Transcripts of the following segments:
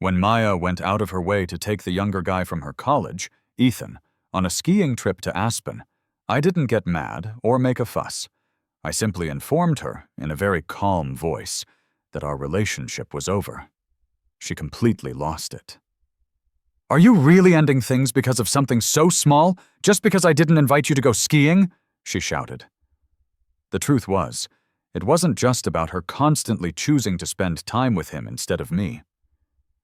When Maya went out of her way to take the younger guy from her college, Ethan, on a skiing trip to Aspen, I didn't get mad or make a fuss. I simply informed her, in a very calm voice, that our relationship was over. She completely lost it. "Are you really ending things because of something so small, just because I didn't invite you to go skiing?" she shouted. The truth was, it wasn't just about her constantly choosing to spend time with him instead of me.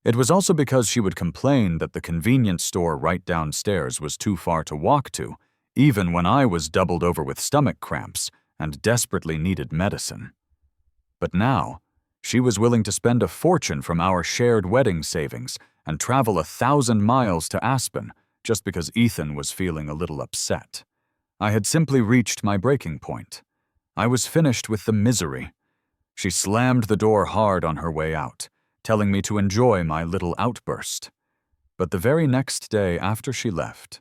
It was also because she would complain that the convenience store right downstairs was too far to walk to, even when I was doubled over with stomach cramps and desperately needed medicine. But now, she was willing to spend a fortune from our shared wedding savings and travel 1,000 miles to Aspen just because Ethan was feeling a little upset. I had simply reached my breaking point. I was finished with the misery. She slammed the door hard on her way out, telling me to enjoy my little outburst. But the very next day after she left,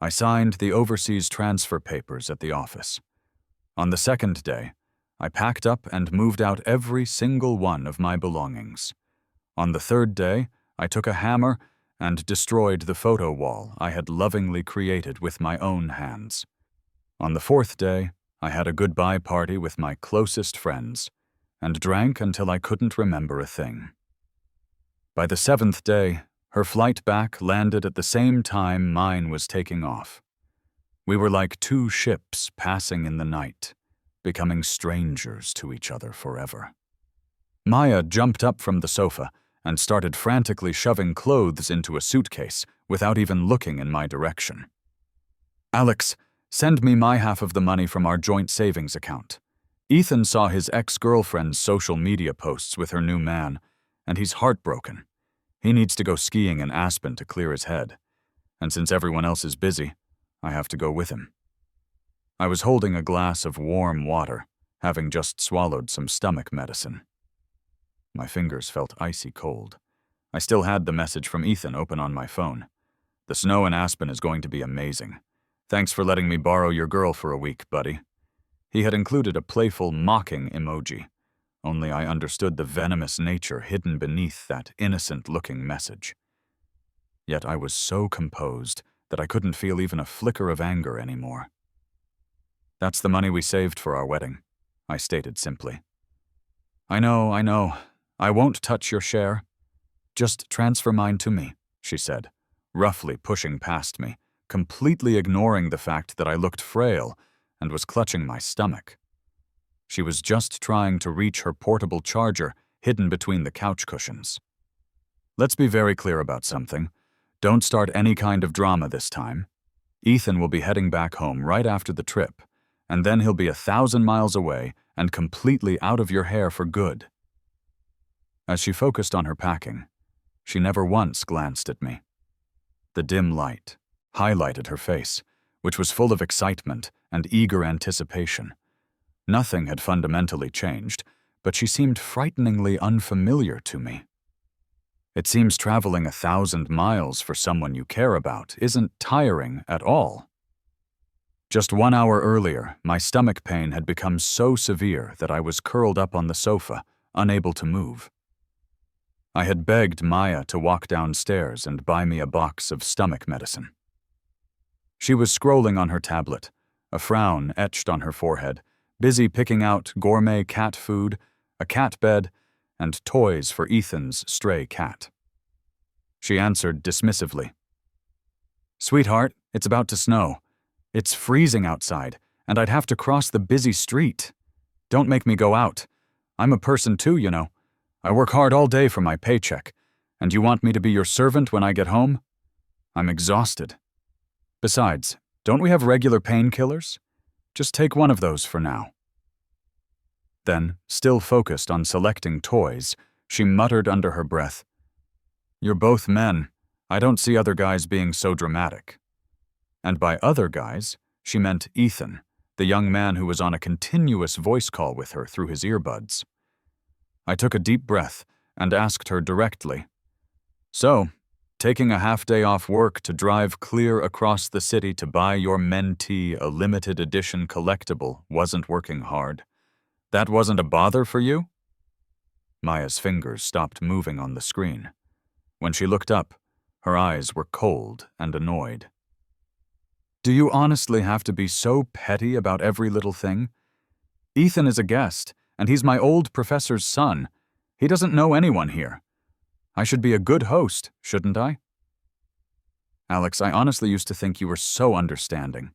I signed the overseas transfer papers at the office. On the second day, I packed up and moved out every single one of my belongings. On the third day, I took a hammer and destroyed the photo wall I had lovingly created with my own hands. On the fourth day, I had a goodbye party with my closest friends and drank until I couldn't remember a thing. By the seventh day, her flight back landed at the same time mine was taking off. We were like two ships passing in the night, becoming strangers to each other forever. Maya jumped up from the sofa and started frantically shoving clothes into a suitcase without even looking in my direction. "Alex, send me my half of the money from our joint savings account. Ethan saw his ex-girlfriend's social media posts with her new man, and he's heartbroken. He needs to go skiing in Aspen to clear his head, and since everyone else is busy, I have to go with him." I was holding a glass of warm water, having just swallowed some stomach medicine. My fingers felt icy cold. I still had the message from Ethan open on my phone. "The snow in Aspen is going to be amazing. Thanks for letting me borrow your girl for a week, buddy." He had included a playful, mocking emoji, only I understood the venomous nature hidden beneath that innocent-looking message. Yet I was so composed that I couldn't feel even a flicker of anger anymore. "That's the money we saved for our wedding," I stated simply. I know. I won't touch your share. Just transfer mine to me," she said, roughly pushing past me, completely ignoring the fact that I looked frail and was clutching my stomach. She was just trying to reach her portable charger hidden between the couch cushions. "Let's be very clear about something. Don't start any kind of drama this time. Ethan will be heading back home right after the trip, and then he'll be 1,000 miles away and completely out of your hair for good." As she focused on her packing, she never once glanced at me. The dim light highlighted her face, which was full of excitement and eager anticipation. Nothing had fundamentally changed, but she seemed frighteningly unfamiliar to me. It seems traveling 1,000 miles for someone you care about isn't tiring at all. Just 1 hour earlier, my stomach pain had become so severe that I was curled up on the sofa, unable to move. I had begged Maya to walk downstairs and buy me a box of stomach medicine. She was scrolling on her tablet, a frown etched on her forehead, busy picking out gourmet cat food, a cat bed, and toys for Ethan's stray cat. She answered dismissively, "Sweetheart, it's about to snow. It's freezing outside, and I'd have to cross the busy street. Don't make me go out. I'm a person too, you know. I work hard all day for my paycheck, and you want me to be your servant when I get home? I'm exhausted. Besides, don't we have regular painkillers? Just take one of those for now." Then, still focused on selecting toys, she muttered under her breath, "You're both men. I don't see other guys being so dramatic." And by other guys, she meant Ethan, the young man who was on a continuous voice call with her through his earbuds. I took a deep breath and asked her directly, "So, taking a half-day off work to drive clear across the city to buy your mentee a limited edition collectible wasn't working hard? That wasn't a bother for you?" Maya's fingers stopped moving on the screen. When she looked up, her eyes were cold and annoyed. Do you honestly have to be so petty about every little thing? Ethan is a guest, and he's my old professor's son. He doesn't know anyone here. I should be a good host, shouldn't I? Alex, I honestly used to think you were so understanding.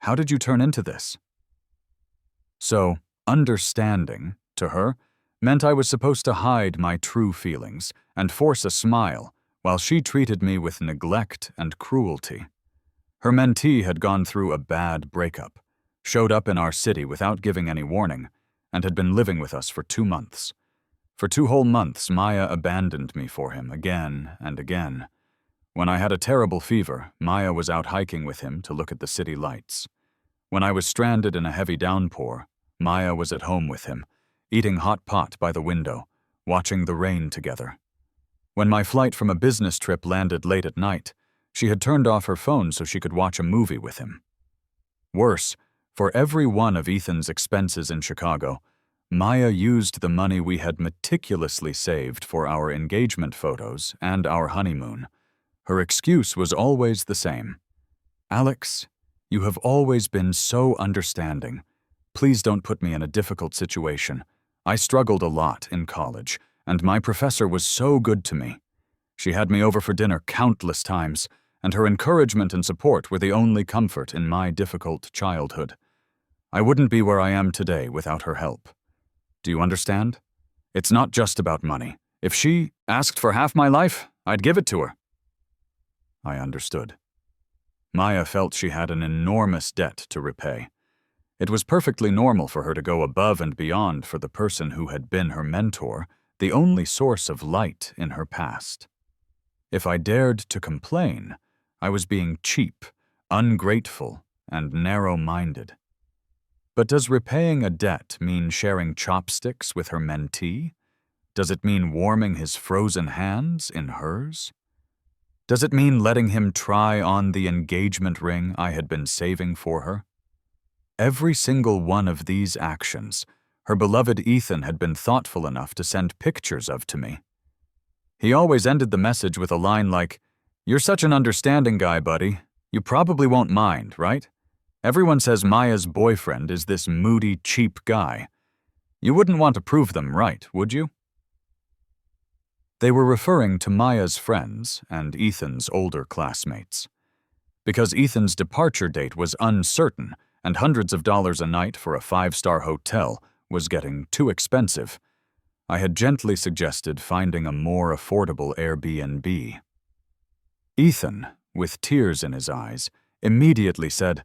How did you turn into this? So, understanding, to her, meant I was supposed to hide my true feelings and force a smile while she treated me with neglect and cruelty. Her mentee had gone through a bad breakup, showed up in our city without giving any warning, and had been living with us for 2 months. For 2 whole months, Maya abandoned me for him again and again. When I had a terrible fever, Maya was out hiking with him to look at the city lights. When I was stranded in a heavy downpour, Maya was at home with him, eating hot pot by the window, watching the rain together. When my flight from a business trip landed late at night, she had turned off her phone so she could watch a movie with him. Worse, for every one of Ethan's expenses in Chicago, Maya used the money we had meticulously saved for our engagement photos and our honeymoon. Her excuse was always the same. Alex, you have always been so understanding. Please don't put me in a difficult situation. I struggled a lot in college, and my professor was so good to me. She had me over for dinner countless times, and her encouragement and support were the only comfort in my difficult childhood. I wouldn't be where I am today without her help. Do you understand? It's not just about money. If she asked for half my life, I'd give it to her. I understood. Maya felt she had an enormous debt to repay. It was perfectly normal for her to go above and beyond for the person who had been her mentor, the only source of light in her past. If I dared to complain, I was being cheap, ungrateful, and narrow-minded. But does repaying a debt mean sharing chopsticks with her mentee? Does it mean warming his frozen hands in hers? Does it mean letting him try on the engagement ring I had been saving for her? Every single one of these actions, her beloved Ethan had been thoughtful enough to send pictures of to me. He always ended the message with a line like, "You're such an understanding guy, buddy. You probably won't mind, right? Everyone says Maya's boyfriend is this moody, cheap guy. You wouldn't want to prove them right, would you?" They were referring to Maya's friends and Ethan's older classmates. Because Ethan's departure date was uncertain and hundreds of dollars a night for a 5-star hotel was getting too expensive, I had gently suggested finding a more affordable Airbnb. Ethan, with tears in his eyes, immediately said,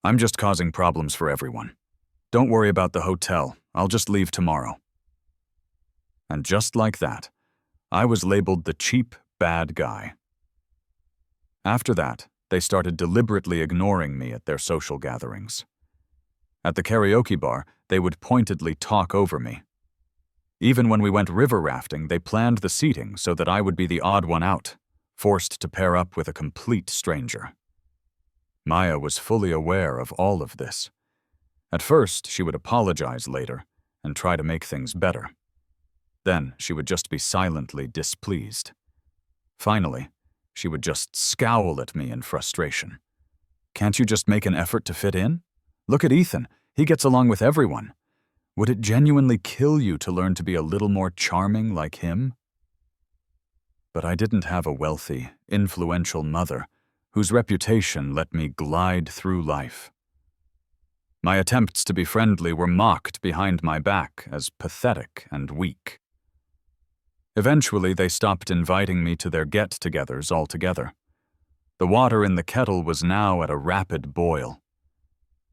"I'm just causing problems for everyone. Don't worry about the hotel. I'll just leave tomorrow." And just like that, I was labeled the cheap, bad guy. After that, they started deliberately ignoring me at their social gatherings. At the karaoke bar, they would pointedly talk over me. Even when we went river rafting, they planned the seating so that I would be the odd one out, forced to pair up with a complete stranger. Maya was fully aware of all of this. At first, she would apologize later and try to make things better. Then she would just be silently displeased. Finally, she would just scowl at me in frustration. "Can't you just make an effort to fit in? Look at Ethan. He gets along with everyone. Would it genuinely kill you to learn to be a little more charming like him?" But I didn't have a wealthy, influential mother whose reputation let me glide through life. My attempts to be friendly were mocked behind my back as pathetic and weak. Eventually, they stopped inviting me to their get-togethers altogether. The water in the kettle was now at a rapid boil.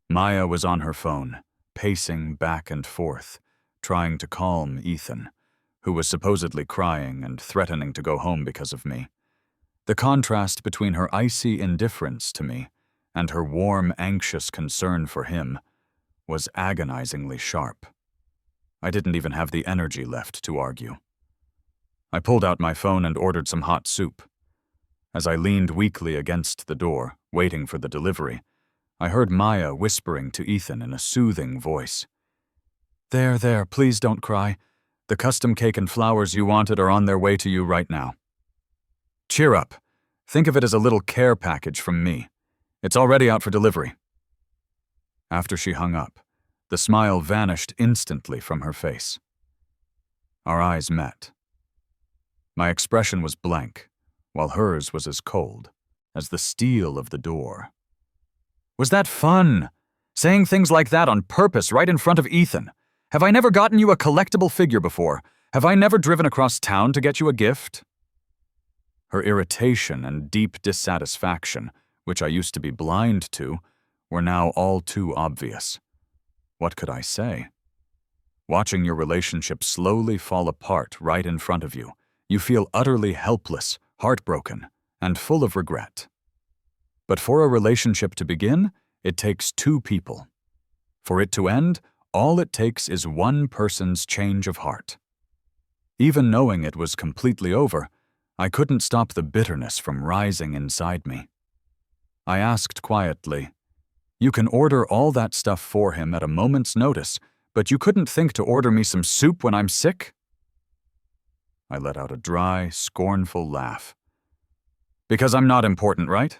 Maya was on her phone, pacing back and forth, trying to calm Ethan, who was supposedly crying and threatening to go home because of me. The contrast between her icy indifference to me and her warm, anxious concern for him was agonizingly sharp. I didn't even have the energy left to argue. I pulled out my phone and ordered some hot soup. As I leaned weakly against the door, waiting for the delivery, I heard Maya whispering to Ethan in a soothing voice. There, please don't cry. The custom cake and flowers you wanted are on their way to you right now. Cheer up. Think of it as a little care package from me. It's already out for delivery." After she hung up, the smile vanished instantly from her face. Our eyes met. My expression was blank, while hers was as cold as the steel of the door. "Was that fun? Saying things like that on purpose right in front of Ethan? Have I never gotten you a collectible figure before? Have I never driven across town to get you a gift?" Her irritation and deep dissatisfaction, which I used to be blind to, were now all too obvious. What could I say? Watching your relationship slowly fall apart right in front of you, you feel utterly helpless, heartbroken, and full of regret. But for a relationship to begin, it takes two people. For it to end, all it takes is one person's change of heart. Even knowing it was completely over, I couldn't stop the bitterness from rising inside me. I asked quietly, "You can order all that stuff for him at a moment's notice, but you couldn't think to order me some soup when I'm sick?" I let out a dry, scornful laugh. "Because I'm not important, right?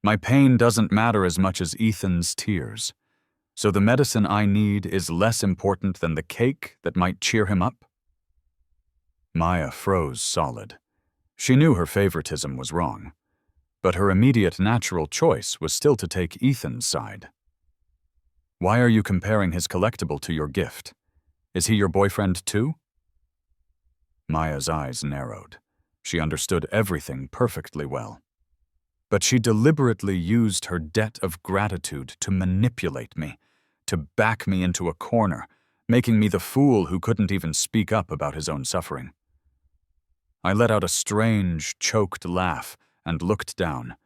My pain doesn't matter as much as Ethan's tears. So the medicine I need is less important than the cake that might cheer him up?" Maya froze solid. She knew her favoritism was wrong, but her immediate natural choice was still to take Ethan's side. "Why are you comparing his collectible to your gift? Is he your boyfriend too?" Maya's eyes narrowed. She understood everything perfectly well. But she deliberately used her debt of gratitude to manipulate me, to back me into a corner, making me the fool who couldn't even speak up about his own suffering. I let out a strange, choked laugh and looked down,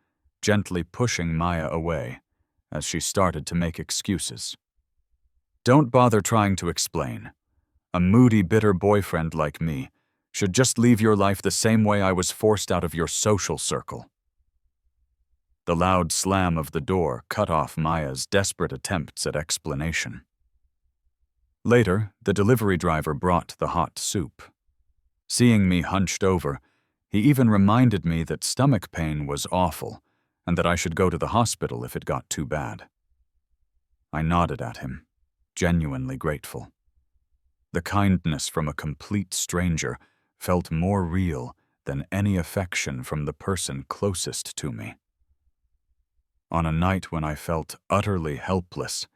gently pushing Maya away as she started to make excuses. "Don't bother trying to explain. A moody, bitter boyfriend like me should just leave your life the same way I was forced out of your social circle." The loud slam of the door cut off Maya's desperate attempts at explanation. Later, the delivery driver brought the hot soup. Seeing me hunched over, he even reminded me that stomach pain was awful and that I should go to the hospital if it got too bad. I nodded at him, genuinely grateful. The kindness from a complete stranger felt more real than any affection from the person closest to me. On a night when I felt utterly helpless,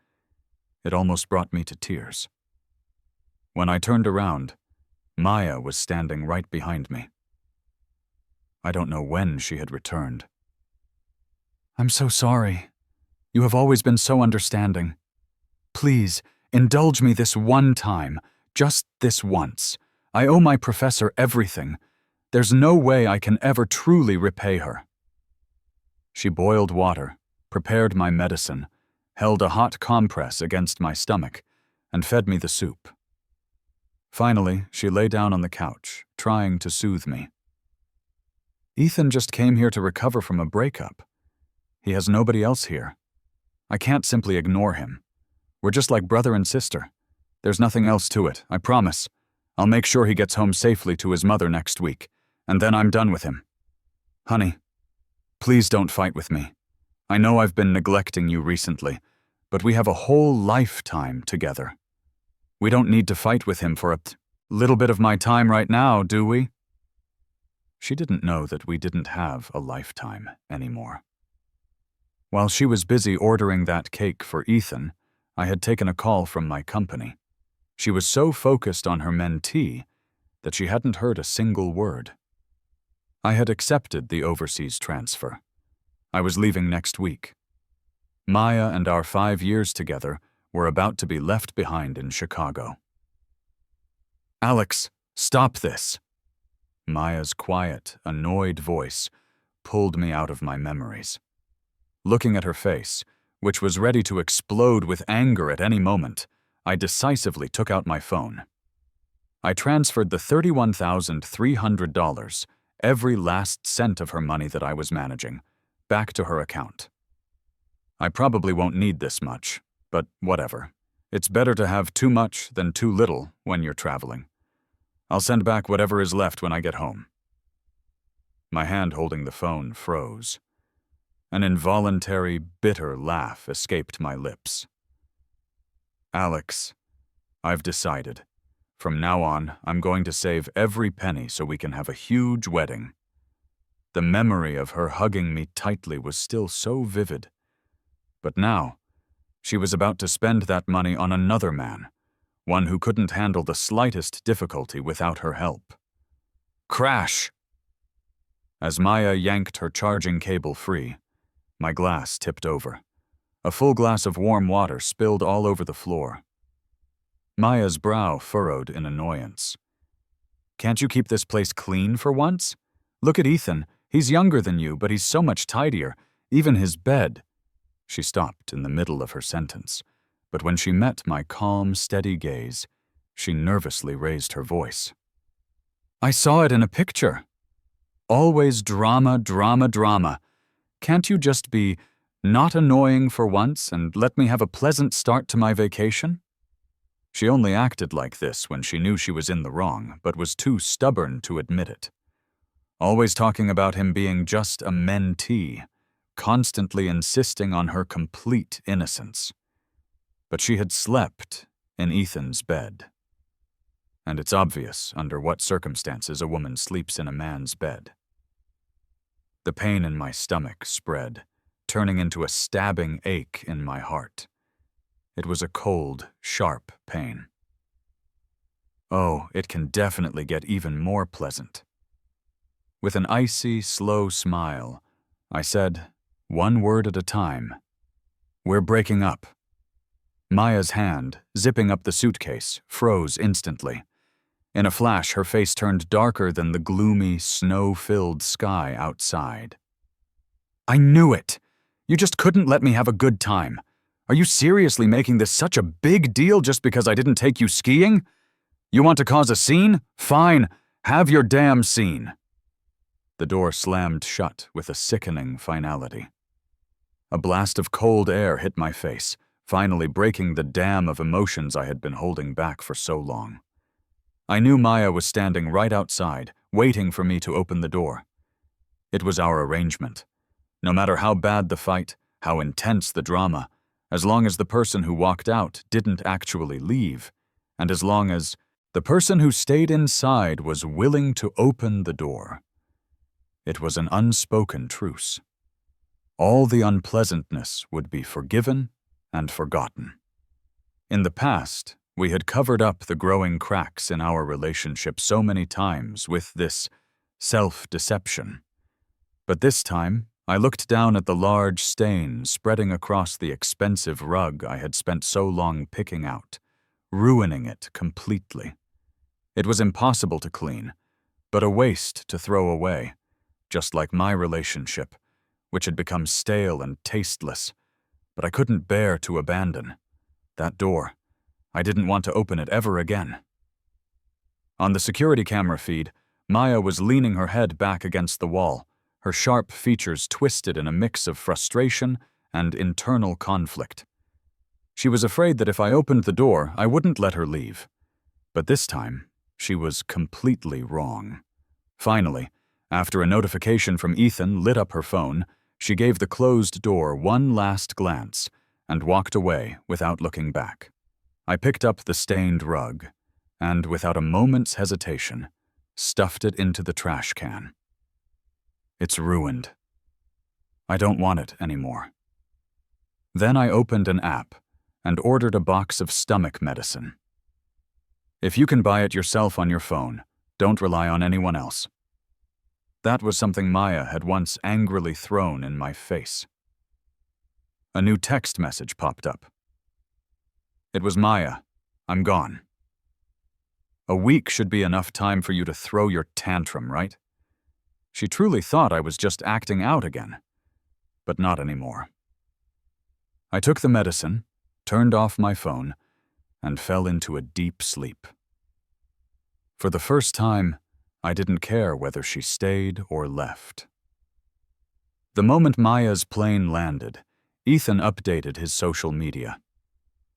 it almost brought me to tears. When I turned around, Maya was standing right behind me. I don't know when she had returned. "I'm so sorry. You have always been so understanding. Please, indulge me this one time, just this once. I owe my professor everything. There's no way I can ever truly repay her." She boiled water, prepared my medicine, held a hot compress against my stomach, and fed me the soup. Finally, she lay down on the couch, trying to soothe me. "Ethan just came here to recover from a breakup. He has nobody else here. I can't simply ignore him. We're just like brother and sister. There's nothing else to it, I promise. I'll make sure he gets home safely to his mother next week, and then I'm done with him. Honey, please don't fight with me. I know I've been neglecting you recently, but we have a whole lifetime together. We don't need to fight with him for a little bit of my time right now, do we?" She didn't know that we didn't have a lifetime anymore. While she was busy ordering that cake for Ethan, I had taken a call from my company. She was so focused on her mentee that she hadn't heard a single word. I had accepted the overseas transfer. I was leaving next week. Maya and our 5 years together were about to be left behind in Chicago. "Alex, stop this." Maya's quiet, annoyed voice pulled me out of my memories. Looking at her face, which was ready to explode with anger at any moment, I decisively took out my phone. I transferred the $31,300, every last cent of her money that I was managing, back to her account. I probably won't need this much, but whatever. It's better to have too much than too little when you're traveling. I'll send back whatever is left when I get home. My hand holding the phone froze. An involuntary, bitter laugh escaped my lips. Alex, I've decided. From now on, I'm going to save every penny so we can have a huge wedding. The memory of her hugging me tightly was still so vivid. But now, she was about to spend that money on another man, one who couldn't handle the slightest difficulty without her help. Crash! As Maya yanked her charging cable free, my glass tipped over. A full glass of warm water spilled all over the floor. Maya's brow furrowed in annoyance. Can't you keep this place clean for once? Look at Ethan. He's younger than you, but he's so much tidier. Even his bed. She stopped in the middle of her sentence, but when she met my calm, steady gaze, she nervously raised her voice. I saw it in a picture. Always drama, drama, drama. Can't you just be not annoying for once and let me have a pleasant start to my vacation? She only acted like this when she knew she was in the wrong, but was too stubborn to admit it. Always talking about him being just a mentee, constantly insisting on her complete innocence. But she had slept in Ethan's bed. And it's obvious under what circumstances a woman sleeps in a man's bed. The pain in my stomach spread, turning into a stabbing ache in my heart. It was a cold, sharp pain. Oh, it can definitely get even more pleasant. With an icy, slow smile, I said, one word at a time, "We're breaking up." Maya's hand, zipping up the suitcase, froze instantly. In a flash, her face turned darker than the gloomy, snow-filled sky outside. I knew it! You just couldn't let me have a good time. Are you seriously making this such a big deal just because I didn't take you skiing? You want to cause a scene? Fine, have your damn scene. The door slammed shut with a sickening finality. A blast of cold air hit my face, finally breaking the dam of emotions I had been holding back for so long. I knew Maya was standing right outside, waiting for me to open the door. It was our arrangement. No matter how bad the fight, how intense the drama, as long as the person who walked out didn't actually leave, and as long as the person who stayed inside was willing to open the door. It was an unspoken truce. All the unpleasantness would be forgiven and forgotten. In the past, we had covered up the growing cracks in our relationship so many times with this self-deception. But this time, I looked down at the large stain spreading across the expensive rug I had spent so long picking out, ruining it completely. It was impossible to clean, but a waste to throw away, just like my relationship, which had become stale and tasteless, but I couldn't bear to abandon. That door, I didn't want to open it ever again. On the security camera feed, Maya was leaning her head back against the wall, her sharp features twisted in a mix of frustration and internal conflict. She was afraid that if I opened the door, I wouldn't let her leave. But this time, she was completely wrong. Finally, after a notification from Ethan lit up her phone, she gave the closed door one last glance and walked away without looking back. I picked up the stained rug and, without a moment's hesitation, stuffed it into the trash can. It's ruined. I don't want it anymore. Then I opened an app and ordered a box of stomach medicine. If you can buy it yourself on your phone, don't rely on anyone else. That was something Maya had once angrily thrown in my face. A new text message popped up. It was Maya. I'm gone. A week should be enough time for you to throw your tantrum, right? She truly thought I was just acting out again, but not anymore. I took the medicine, turned off my phone, and fell into a deep sleep. For the first time, I didn't care whether she stayed or left. The moment Maya's plane landed, Ethan updated his social media.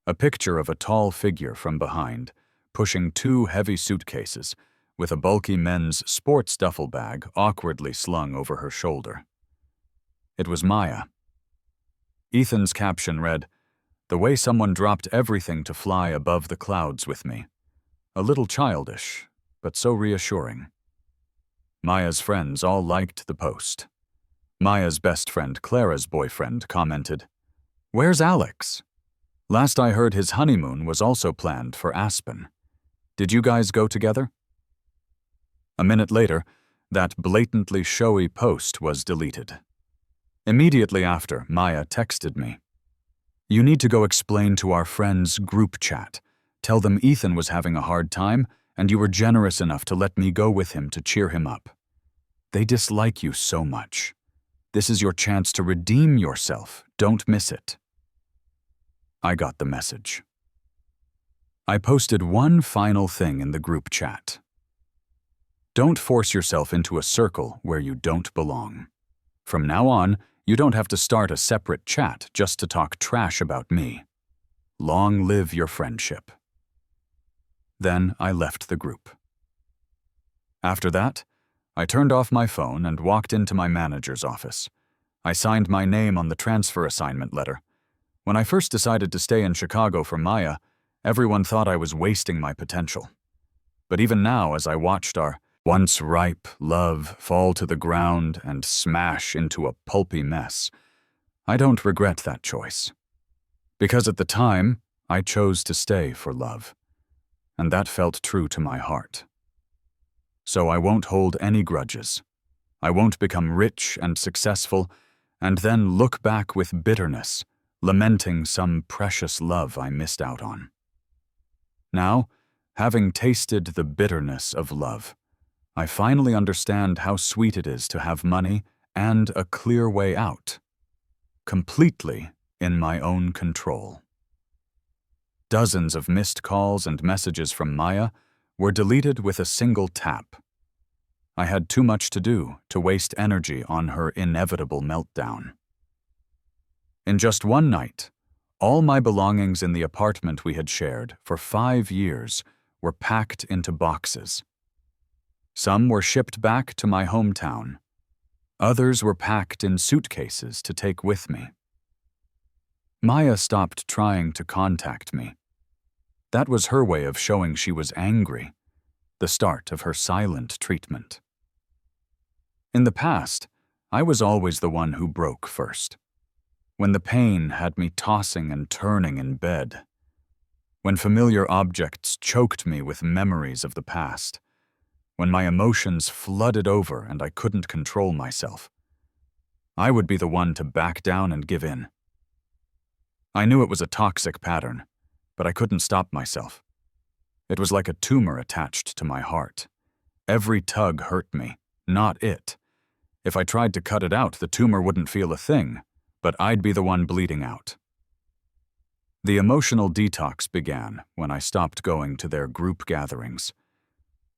A picture of a tall figure from behind, pushing 2 heavy suitcases, with a bulky men's sports duffel bag awkwardly slung over her shoulder. It was Maya. Ethan's caption read, "The way someone dropped everything to fly above the clouds with me. A little childish, but so reassuring." Maya's friends all liked the post. Maya's best friend Clara's boyfriend commented, "Where's Alex? Last I heard his honeymoon was also planned for Aspen. Did you guys go together?" A minute later, that blatantly showy post was deleted. Immediately after, Maya texted me, "You need to go explain to our friends' group chat. Tell them Ethan was having a hard time and you were generous enough to let me go with him to cheer him up. They dislike you so much. This is your chance to redeem yourself. Don't miss it." I got the message. I posted one final thing in the group chat. Don't force yourself into a circle where you don't belong. From now on, you don't have to start a separate chat just to talk trash about me. Long live your friendship. Then I left the group. After that, I turned off my phone and walked into my manager's office. I signed my name on the transfer assignment letter. When I first decided to stay in Chicago for Maya, everyone thought I was wasting my potential. But even now, as I watched our once ripe love fall to the ground and smash into a pulpy mess, I don't regret that choice. Because at the time, I chose to stay for love, and that felt true to my heart. So I won't hold any grudges. I won't become rich and successful and then look back with bitterness, lamenting some precious love I missed out on. Now, having tasted the bitterness of love, I finally understand how sweet it is to have money and a clear way out, completely in my own control. Dozens of missed calls and messages from Maya were deleted with a single tap. I had too much to do to waste energy on her inevitable meltdown. In just one night, all my belongings in the apartment we had shared for 5 years were packed into boxes. Some were shipped back to my hometown. Others were packed in suitcases to take with me. Maya stopped trying to contact me. That was her way of showing she was angry, the start of her silent treatment. In the past, I was always the one who broke first. When the pain had me tossing and turning in bed. When familiar objects choked me with memories of the past. When my emotions flooded over and I couldn't control myself. I would be the one to back down and give in. I knew it was a toxic pattern, but I couldn't stop myself. It was like a tumor attached to my heart. Every tug hurt me, not it. If I tried to cut it out, the tumor wouldn't feel a thing, but I'd be the one bleeding out. The emotional detox began when I stopped going to their group gatherings.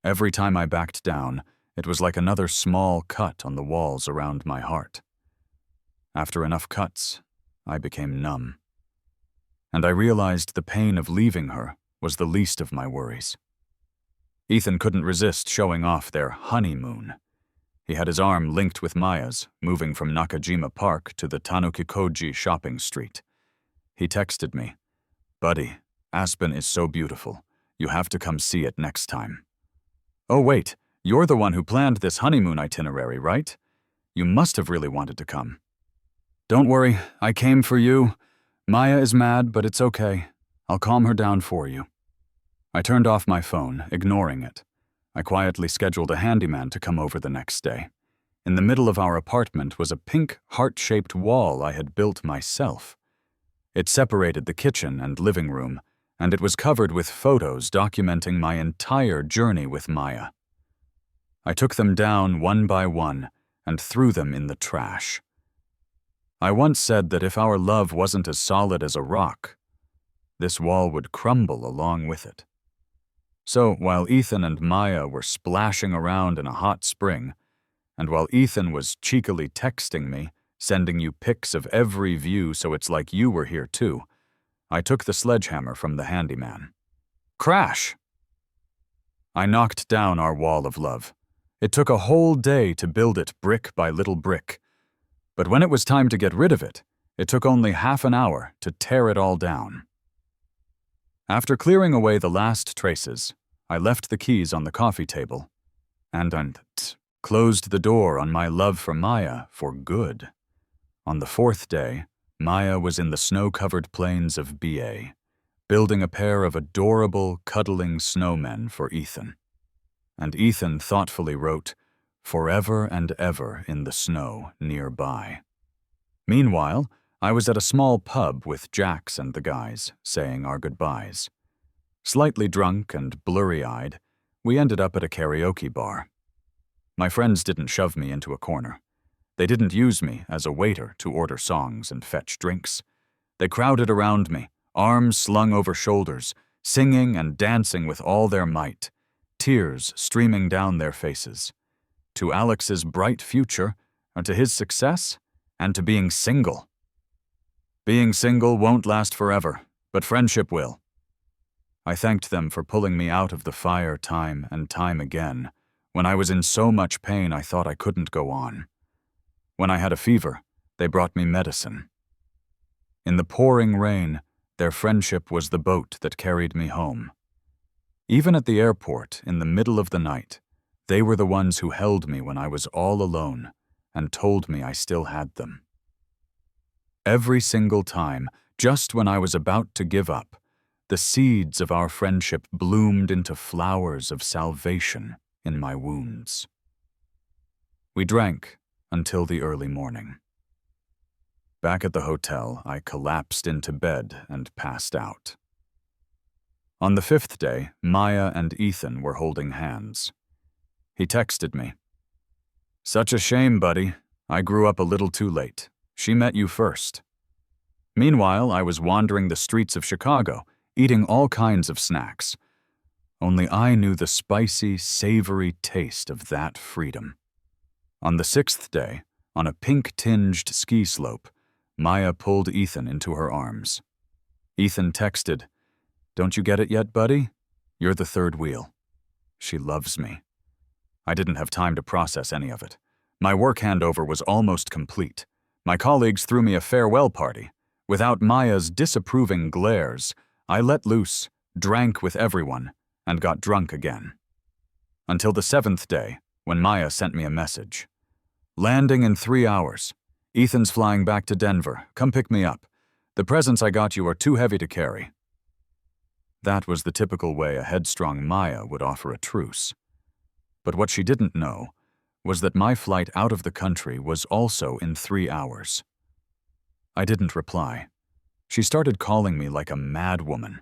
Every time I backed down, it was like another small cut on the walls around my heart. After enough cuts, I became numb. And I realized the pain of leaving her was the least of my worries. Ethan couldn't resist showing off their honeymoon. He had his arm linked with Maya's, moving from Nakajima Park to the Tanukikoji shopping street. He texted me, "Buddy, Aspen is so beautiful. You have to come see it next time." Oh wait, you're the one who planned this honeymoon itinerary, right? You must have really wanted to come. Don't worry, I came for you. Maya is mad, but it's okay. I'll calm her down for you. I turned off my phone, ignoring it. I quietly scheduled a handyman to come over the next day. In the middle of our apartment was a pink, heart-shaped wall I had built myself. It separated the kitchen and living room, and it was covered with photos documenting my entire journey with Maya. I took them down one by one and threw them in the trash. I once said that if our love wasn't as solid as a rock, this wall would crumble along with it. So while Ethan and Maya were splashing around in a hot spring, and while Ethan was cheekily texting me, sending you pics of every view so it's like you were here too, I took the sledgehammer from the handyman. Crash! I knocked down our wall of love. It took a whole day to build it brick by little brick. But when it was time to get rid of it, it took only half an hour to tear it all down. After clearing away the last traces, I left the keys on the coffee table and closed the door on my love for Maya for good. On the fourth day, Maya was in the snow-covered plains of BA, building a pair of adorable, cuddling snowmen for Ethan. And Ethan thoughtfully wrote, "Forever and ever in the snow nearby." Meanwhile, I was at a small pub with Jax and the guys, saying our goodbyes. Slightly drunk and blurry-eyed, we ended up at a karaoke bar. My friends didn't shove me into a corner. They didn't use me as a waiter to order songs and fetch drinks. They crowded around me, arms slung over shoulders, singing and dancing with all their might, tears streaming down their faces. To Alex's bright future, and to his success, and to being single. Being single won't last forever, but friendship will. I thanked them for pulling me out of the fire time and time again, when I was in so much pain I thought I couldn't go on. When I had a fever, they brought me medicine. In the pouring rain, their friendship was the boat that carried me home. Even at the airport, in the middle of the night, they were the ones who held me when I was all alone and told me I still had them. Every single time, just when I was about to give up, the seeds of our friendship bloomed into flowers of salvation in my wounds. We drank until the early morning. Back at the hotel, I collapsed into bed and passed out. On the fifth day, Maya and Ethan were holding hands. He texted me, "Such a shame, buddy. I grew up a little too late. She met you first." Meanwhile, I was wandering the streets of Chicago, eating all kinds of snacks. Only I knew the spicy, savory taste of that freedom. On the sixth day, on a pink-tinged ski slope, Maya pulled Ethan into her arms. Ethan texted, "Don't you get it yet, buddy? You're the third wheel." She loves me. I didn't have time to process any of it. My work handover was almost complete. My colleagues threw me a farewell party. Without Maya's disapproving glares, I let loose, drank with everyone, and got drunk again. Until the seventh day, when Maya sent me a message. "Landing in 3 hours. Ethan's flying back to Denver. Come pick me up. The presents I got you are too heavy to carry." That was the typical way a headstrong Maya would offer a truce. But what she didn't know was that my flight out of the country was also in 3 hours. I didn't reply. She started calling me like a mad woman.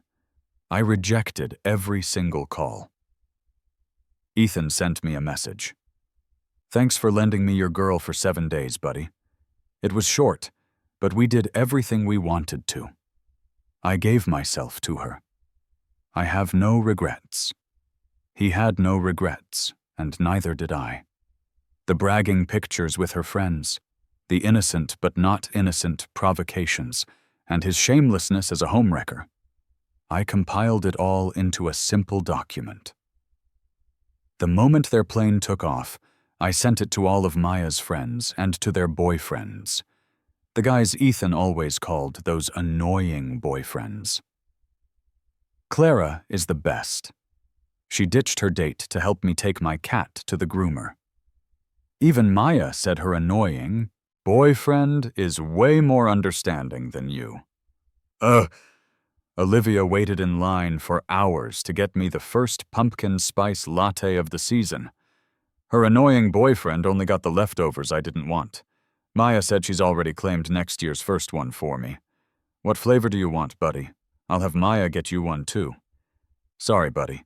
I rejected every single call. Ethan sent me a message. "Thanks for lending me your girl for 7 days, buddy. It was short, but we did everything we wanted to. I gave myself to her. I have no regrets." He had no regrets, and neither did I. The bragging pictures with her friends, the innocent but not innocent provocations, and his shamelessness as a homewrecker. I compiled it all into a simple document. The moment their plane took off, I sent it to all of Maya's friends and to their boyfriends. The guys Ethan always called those annoying boyfriends. Clara is the best. She ditched her date to help me take my cat to the groomer. Even Maya said her annoying boyfriend is way more understanding than you. Olivia waited in line for hours to get me the first pumpkin spice latte of the season. Her annoying boyfriend only got the leftovers I didn't want. Maya said she's already claimed next year's first one for me. "What flavor do you want, buddy? I'll have Maya get you one too." "Sorry, buddy.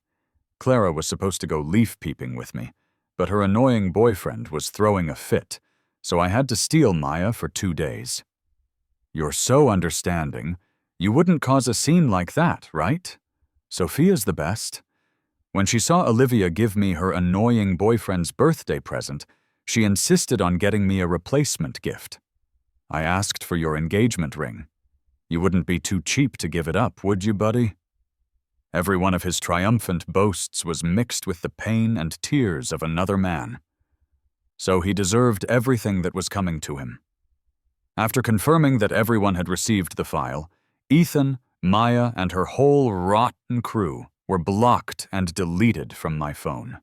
Clara was supposed to go leaf peeping with me, but her annoying boyfriend was throwing a fit, so I had to steal Maya for 2 days." "You're so understanding. You wouldn't cause a scene like that, right? Sophia's the best." When she saw Olivia give me her annoying boyfriend's birthday present, she insisted on getting me a replacement gift. "I asked for your engagement ring. You wouldn't be too cheap to give it up, would you, buddy?" Every one of his triumphant boasts was mixed with the pain and tears of another man. So he deserved everything that was coming to him. After confirming that everyone had received the file, Ethan, Maya, and her whole rotten crew were blocked and deleted from my phone.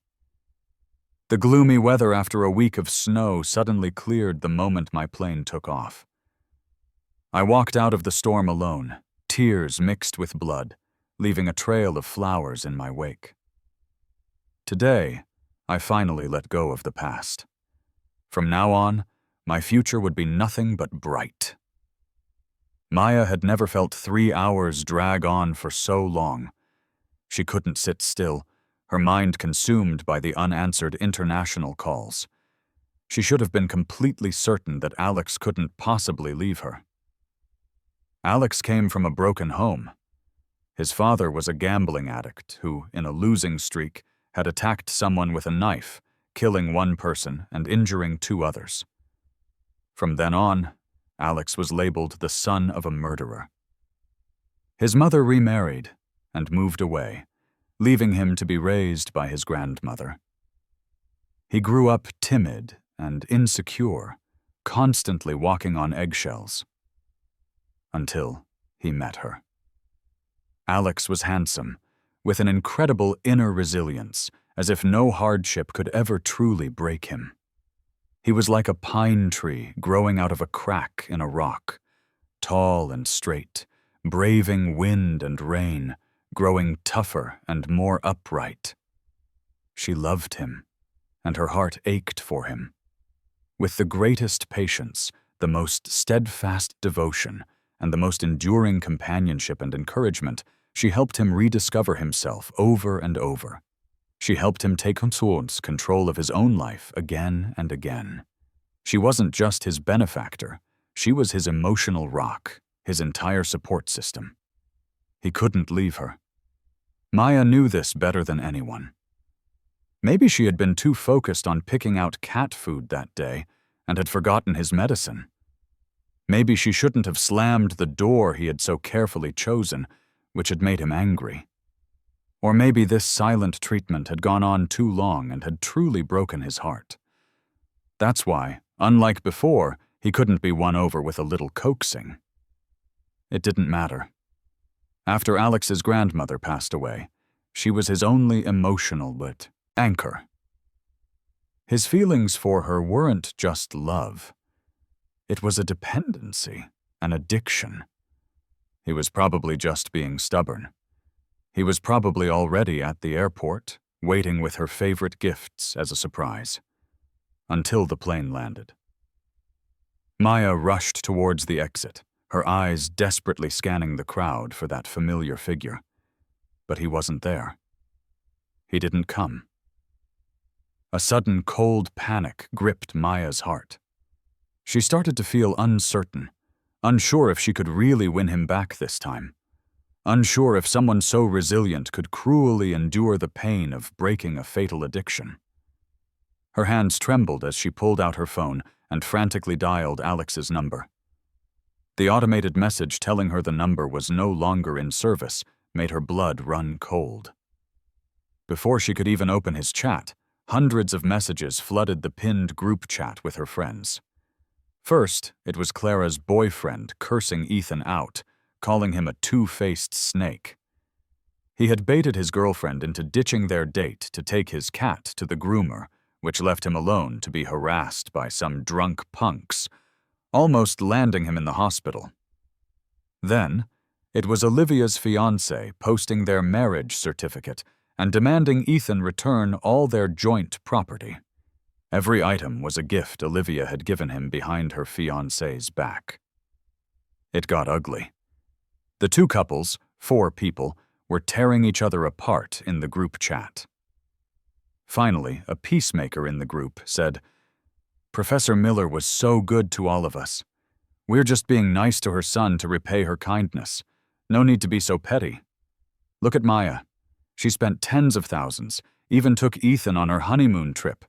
The gloomy weather after a week of snow suddenly cleared the moment my plane took off. I walked out of the storm alone, tears mixed with blood, leaving a trail of flowers in my wake. Today, I finally let go of the past. From now on, my future would be nothing but bright. Maya had never felt 3 hours drag on for so long. She couldn't sit still, her mind consumed by the unanswered international calls. She should have been completely certain that Alex couldn't possibly leave her. Alex came from a broken home. His father was a gambling addict who, in a losing streak, had attacked someone with a knife, killing one person and injuring 2 others. From then on, Alex was labeled the son of a murderer. His mother remarried and moved away, leaving him to be raised by his grandmother. He grew up timid and insecure, constantly walking on eggshells. Until he met her. Alex was handsome, with an incredible inner resilience, as if no hardship could ever truly break him. He was like a pine tree growing out of a crack in a rock, tall and straight, braving wind and rain, growing tougher and more upright. She loved him, and her heart ached for him. With the greatest patience, the most steadfast devotion, and the most enduring companionship and encouragement, she helped him rediscover himself over and over. She helped him take control of his own life again and again. She wasn't just his benefactor, she was his emotional rock, his entire support system. He couldn't leave her. Maya knew this better than anyone. Maybe she had been too focused on picking out cat food that day and had forgotten his medicine. Maybe she shouldn't have slammed the door he had so carefully chosen, which had made him angry. Or maybe this silent treatment had gone on too long and had truly broken his heart. That's why, unlike before, he couldn't be won over with a little coaxing. It didn't matter. After Alex's grandmother passed away, she was his only emotional anchor. His feelings for her weren't just love. It was a dependency, an addiction. He was probably just being stubborn. He was probably already at the airport, waiting with her favorite gifts as a surprise. Until the plane landed. Maya rushed towards the exit, her eyes desperately scanning the crowd for that familiar figure. But he wasn't there. He didn't come. A sudden cold panic gripped Maya's heart. She started to feel uncertain, unsure if she could really win him back this time, unsure if someone so resilient could cruelly endure the pain of breaking a fatal addiction. Her hands trembled as she pulled out her phone and frantically dialed Alex's number. The automated message telling her the number was no longer in service made her blood run cold. Before she could even open his chat, hundreds of messages flooded the pinned group chat with her friends. First, it was Clara's boyfriend cursing Ethan out, calling him a two-faced snake. He had baited his girlfriend into ditching their date to take his cat to the groomer, which left him alone to be harassed by some drunk punks, almost landing him in the hospital. Then, it was Olivia's fiancé posting their marriage certificate and demanding Ethan return all their joint property. Every item was a gift Olivia had given him behind her fiancé's back. It got ugly. The two couples, 4 people, were tearing each other apart in the group chat. Finally, a peacemaker in the group said, "Professor Miller was so good to all of us. We're just being nice to her son to repay her kindness. No need to be so petty. Look at Maya. She spent tens of thousands, even took Ethan on her honeymoon trip,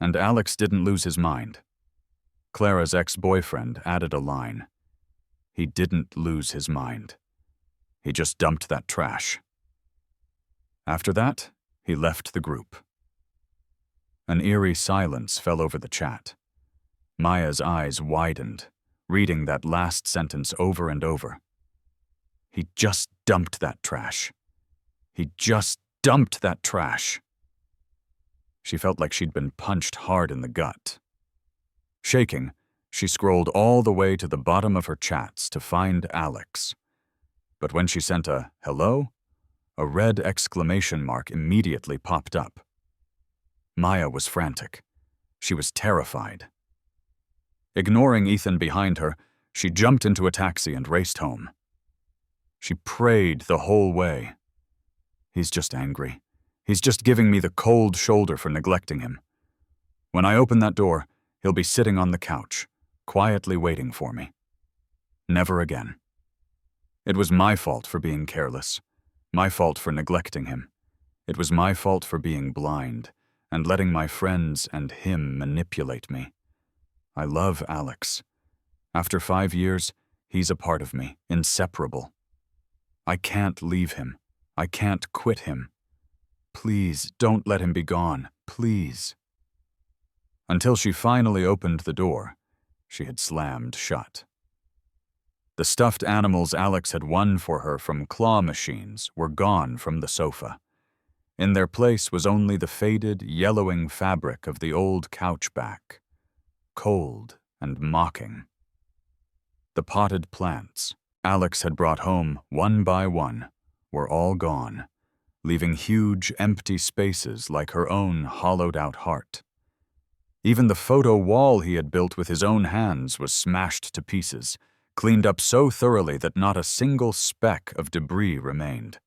and Alex didn't lose his mind." Clara's ex-boyfriend added a line. "He didn't lose his mind. He just dumped that trash." After that, he left the group. An eerie silence fell over the chat. Maya's eyes widened, reading that last sentence over and over. He just dumped that trash. He just dumped that trash. She felt like she'd been punched hard in the gut. Shaking, she scrolled all the way to the bottom of her chats to find Alex. But when she sent a hello, a red exclamation mark immediately popped up. Maya was frantic. She was terrified. Ignoring Ethan behind her, she jumped into a taxi and raced home. She prayed the whole way. He's just angry. He's just giving me the cold shoulder for neglecting him. When I open that door, he'll be sitting on the couch, quietly waiting for me. Never again. It was my fault for being careless, my fault for neglecting him. It was my fault for being blind and letting my friends and him manipulate me. I love Alex. After 5 years, he's a part of me, inseparable. I can't leave him. I can't quit him. Please, don't let him be gone. Please. Until she finally opened the door, she had slammed shut. The stuffed animals Alex had won for her from claw machines were gone from the sofa. In their place was only the faded, yellowing fabric of the old couch back, cold and mocking. The potted plants Alex had brought home one by one were all gone, leaving huge, empty spaces like her own hollowed-out heart. Even the photo wall he had built with his own hands was smashed to pieces, cleaned up so thoroughly that not a single speck of debris remained.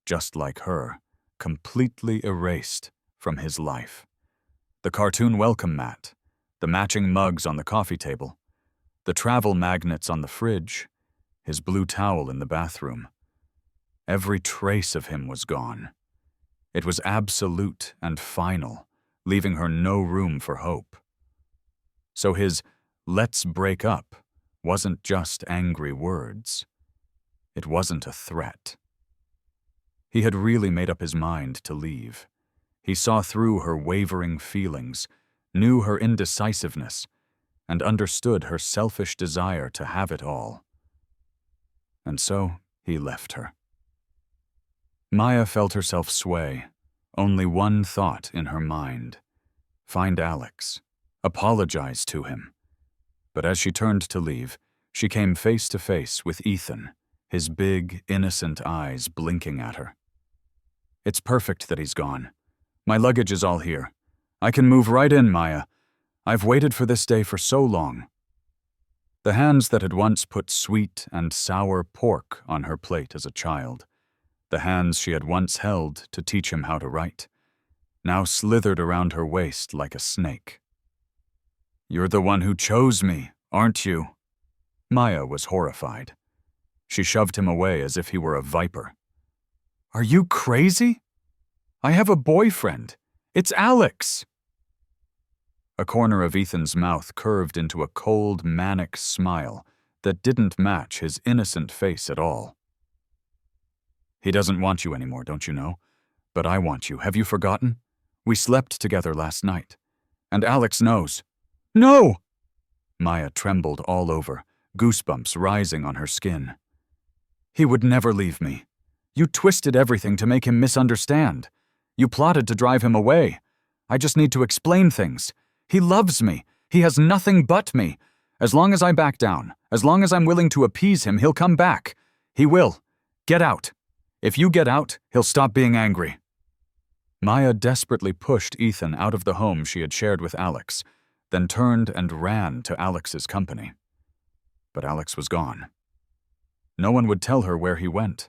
Just like her, completely erased from his life. The cartoon welcome mat, the matching mugs on the coffee table, the travel magnets on the fridge, his blue towel in the bathroom. Every trace of him was gone. It was absolute and final, leaving her no room for hope. So his "let's break up" wasn't just angry words. It wasn't a threat. He had really made up his mind to leave. He saw through her wavering feelings, knew her indecisiveness, and understood her selfish desire to have it all. And so he left her. Maya felt herself sway, only one thought in her mind: find Alex, apologize to him. But as she turned to leave, she came face to face with Ethan, his big, innocent eyes blinking at her. It's perfect that he's gone. My luggage is all here. I can move right in, Maya. I've waited for this day for so long. The hands that had once put sweet and sour pork on her plate as a child, the hands she had once held to teach him how to write, now slithered around her waist like a snake. You're the one who chose me, aren't you? Maya was horrified. She shoved him away as if he were a viper. Are you crazy? I have a boyfriend. It's Alex. A corner of Ethan's mouth curved into a cold, manic smile that didn't match his innocent face at all. He doesn't want you anymore, don't you know? But I want you. Have you forgotten? We slept together last night. And Alex knows. No! Maya trembled all over, goosebumps rising on her skin. He would never leave me. You twisted everything to make him misunderstand. You plotted to drive him away. I just need to explain things. He loves me. He has nothing but me. As long as I back down, as long as I'm willing to appease him, he'll come back. He will. Get out. If you get out, he'll stop being angry. Maya desperately pushed Ethan out of the home she had shared with Alex, then turned and ran to Alex's company. But Alex was gone. No one would tell her where he went.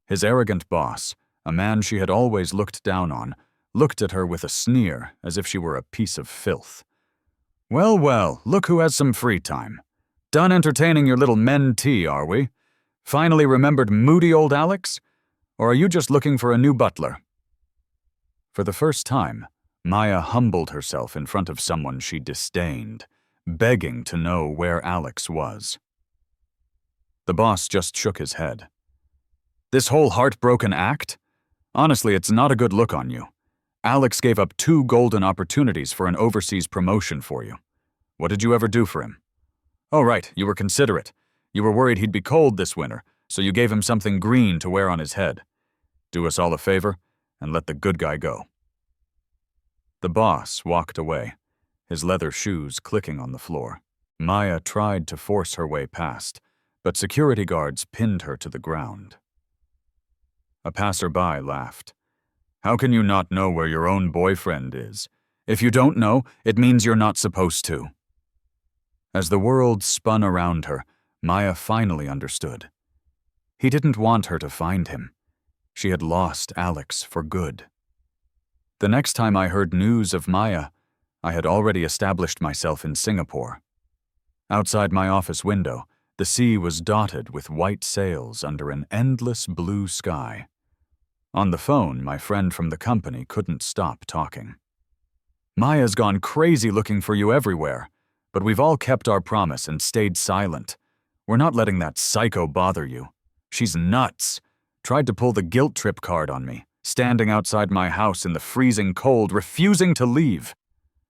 His arrogant boss, a man she had always looked down on, looked at her with a sneer as if she were a piece of filth. Well, well, look who has some free time. Done entertaining your little mentee, are we? Finally remembered moody old Alex? Or are you just looking for a new butler? For the first time, Maya humbled herself in front of someone she disdained, begging to know where Alex was. The boss just shook his head. This whole heartbroken act? Honestly, it's not a good look on you. Alex gave up 2 golden opportunities for an overseas promotion for you. What did you ever do for him? Oh, right, you were considerate. You were worried he'd be cold this winter, so you gave him something green to wear on his head. Do us all a favor and let the good guy go. The boss walked away, his leather shoes clicking on the floor. Maya tried to force her way past, but security guards pinned her to the ground. A passerby laughed. How can you not know where your own boyfriend is? If you don't know, it means you're not supposed to. As the world spun around her, Maya finally understood. He didn't want her to find him. She had lost Alex for good. The next time I heard news of Maya, I had already established myself in Singapore. Outside my office window, the sea was dotted with white sails under an endless blue sky. On the phone, my friend from the company couldn't stop talking. Maya's gone crazy looking for you everywhere, but we've all kept our promise and stayed silent. We're not letting that psycho bother you. She's nuts. Tried to pull the guilt trip card on me, standing outside my house in the freezing cold, refusing to leave.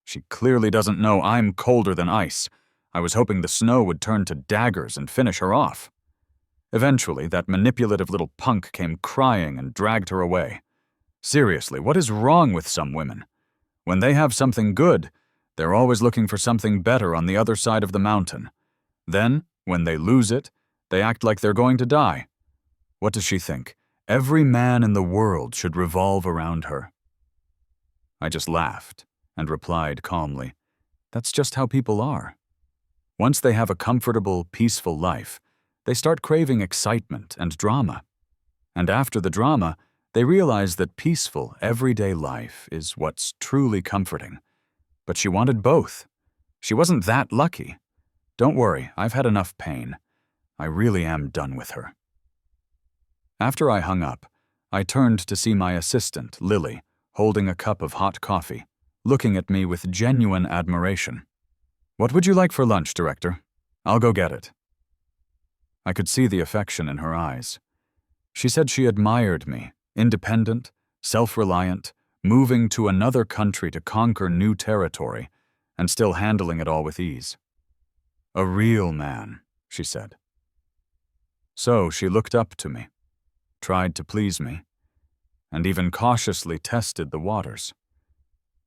She clearly doesn't know I'm colder than ice. I was hoping the snow would turn to daggers and finish her off. Eventually, that manipulative little punk came crying and dragged her away. Seriously, what is wrong with some women? When they have something good, they're always looking for something better on the other side of the mountain. Then, when they lose it, they act like they're going to die. What does she think? Every man in the world should revolve around her. I just laughed and replied calmly, that's just how people are. Once they have a comfortable, peaceful life, they start craving excitement and drama. And after the drama, they realize that peaceful, everyday life is what's truly comforting. But she wanted both. She wasn't that lucky. Don't worry, I've had enough pain. I really am done with her. After I hung up, I turned to see my assistant, Lily, holding a cup of hot coffee, looking at me with genuine admiration. What would you like for lunch, Director? I'll go get it. I could see the affection in her eyes. She said she admired me, independent, self-reliant, moving to another country to conquer new territory, and still handling it all with ease. A real man, she said. So she looked up to me, tried to please me, and even cautiously tested the waters.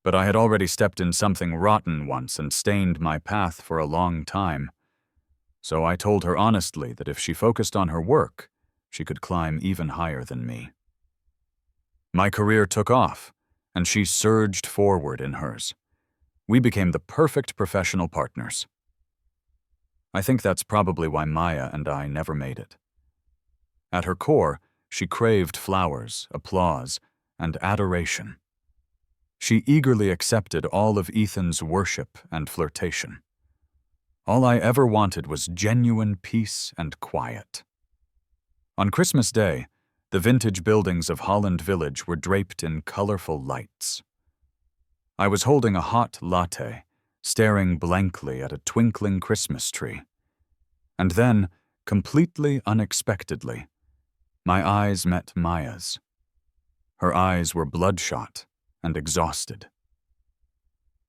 But I had already stepped in something rotten once and stained my path for a long time. So I told her honestly that if she focused on her work, she could climb even higher than me. My career took off, and she surged forward in hers. We became the perfect professional partners. I think that's probably why Maya and I never made it. At her core, she craved flowers, applause, and adoration. She eagerly accepted all of Ethan's worship and flirtation. All I ever wanted was genuine peace and quiet. On Christmas Day, the vintage buildings of Holland Village were draped in colorful lights. I was holding a hot latte, staring blankly at a twinkling Christmas tree. And then, completely unexpectedly, my eyes met Maya's. Her eyes were bloodshot and exhausted.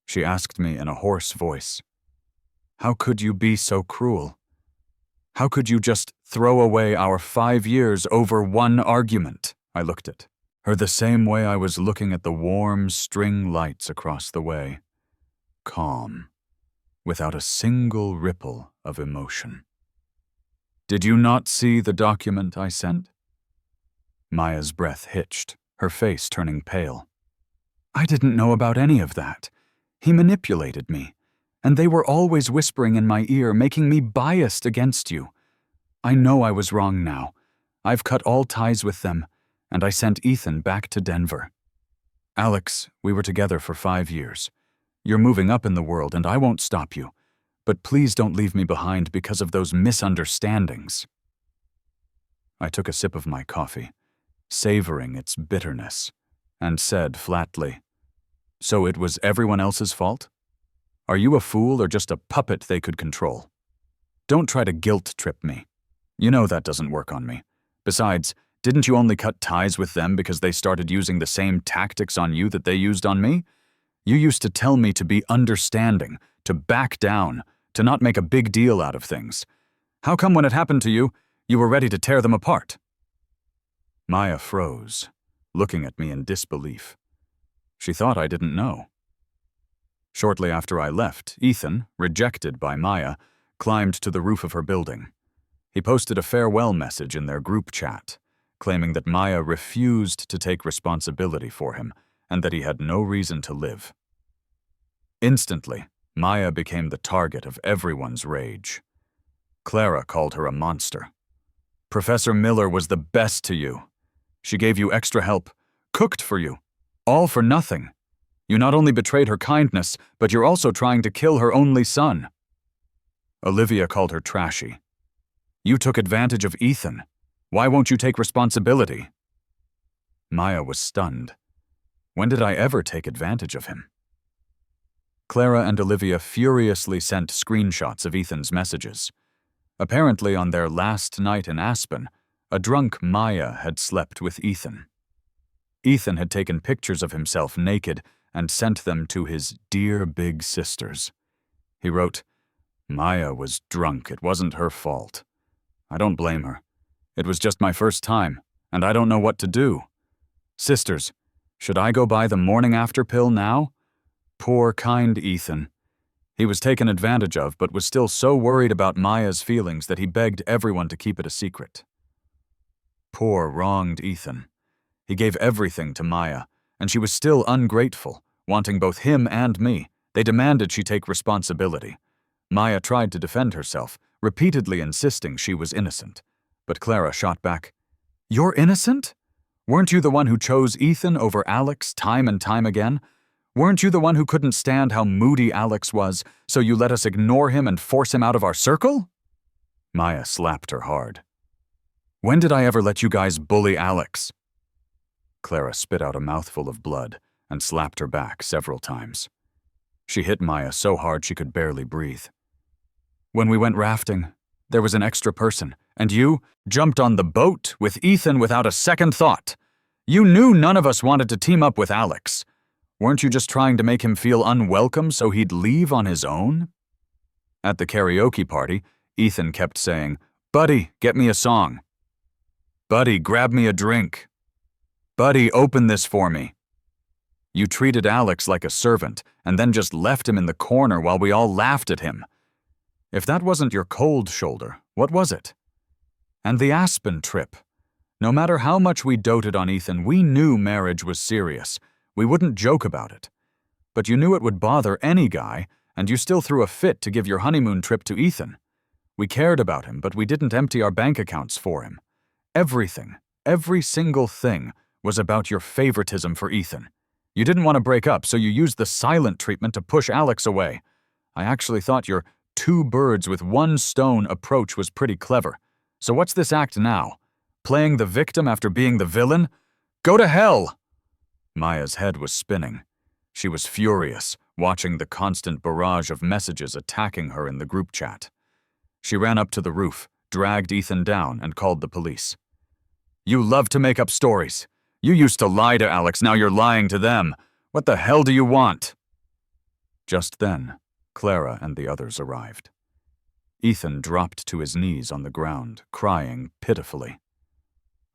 She asked me in a hoarse voice, "How could you be so cruel? How could you just throw away our 5 years over one argument?" I looked at her the same way I was looking at the warm string lights across the way, calm, without a single ripple of emotion. "Did you not see the document I sent?" Maya's breath hitched, her face turning pale. "I didn't know about any of that. He manipulated me. And they were always whispering in my ear, making me biased against you. I know I was wrong now. I've cut all ties with them, and I sent Ethan back to Denver. Alex, we were together for 5 years. You're moving up in the world, and I won't stop you. But please don't leave me behind because of those misunderstandings." I took a sip of my coffee, savoring its bitterness, and said flatly, "So it was everyone else's fault? Are you a fool or just a puppet they could control? Don't try to guilt trip me. You know that doesn't work on me. Besides, Didn't you only cut ties with them because they started using the same tactics on you that they used on me? You used to tell me to be understanding, to back down, to not make a big deal out of things. How come when it happened to you, you were ready to tear them apart?" Maya froze, looking at me in disbelief. She thought I didn't know. Shortly after I left, Ethan, rejected by Maya, climbed to the roof of her building. He posted a farewell message in their group chat, claiming that Maya refused to take responsibility for him and that he had no reason to live. Instantly, Maya became the target of everyone's rage. Clara called her a monster. "Professor Miller was the best to you. She gave you extra help, cooked for you, all for nothing. You not only betrayed her kindness, but you're also trying to kill her only son." Olivia called her trashy. "You took advantage of Ethan. Why won't you take responsibility?" Maya was stunned. When did I ever take advantage of him? Clara and Olivia furiously sent screenshots of Ethan's messages. Apparently, on their last night in Aspen, a drunk Maya had slept with Ethan. Ethan had taken pictures of himself naked and sent them to his dear big sisters. He wrote, "Maya was drunk. It wasn't her fault. I don't blame her. It was just my first time, and I don't know what to do. Sisters, should I go buy the morning after pill now? Poor, kind Ethan. He was taken advantage of, but was still so worried about Maya's feelings that he begged everyone to keep it a secret." Poor, wronged Ethan. He gave everything to Maya, and she was still ungrateful, wanting both him and me. They demanded she take responsibility. Maya tried to defend herself, repeatedly insisting she was innocent. But Clara shot back, "You're innocent? Weren't you the one who chose Ethan over Alex time and time again? Weren't you the one who couldn't stand how moody Alex was, so you let us ignore him and force him out of our circle?" Maya slapped her hard. "When did I ever let you guys bully Alex?" Clara spit out a mouthful of blood and slapped her back several times. She hit Maya so hard she could barely breathe. "When we went rafting, there was an extra person, and you jumped on the boat with Ethan without a second thought. You knew none of us wanted to team up with Alex. Weren't you just trying to make him feel unwelcome so he'd leave on his own?" At the karaoke party, Ethan kept saying, "Buddy, get me a song. Buddy, grab me a drink. Buddy, open this for me." You treated Alex like a servant and then just left him in the corner while we all laughed at him. If that wasn't your cold shoulder, what was it? And the Aspen trip. No matter how much we doted on Ethan, we knew marriage was serious. We wouldn't joke about it. But you knew it would bother any guy, and you still threw a fit to give your honeymoon trip to Ethan. We cared about him, but we didn't empty our bank accounts for him. Everything, every single thing, was about your favoritism for Ethan. You didn't want to break up, so you used the silent treatment to push Alex away. I actually thought your two birds with one stone approach was pretty clever. So what's this act now? Playing the victim after being the villain? Go to hell! Maya's head was spinning. She was furious, watching the constant barrage of messages attacking her in the group chat. She ran up to the roof, dragged Ethan down, and called the police. "You love to make up stories. You used to lie to Alex, now you're lying to them. What the hell do you want?" Just then, Clara and the others arrived. Ethan dropped to his knees on the ground, crying pitifully.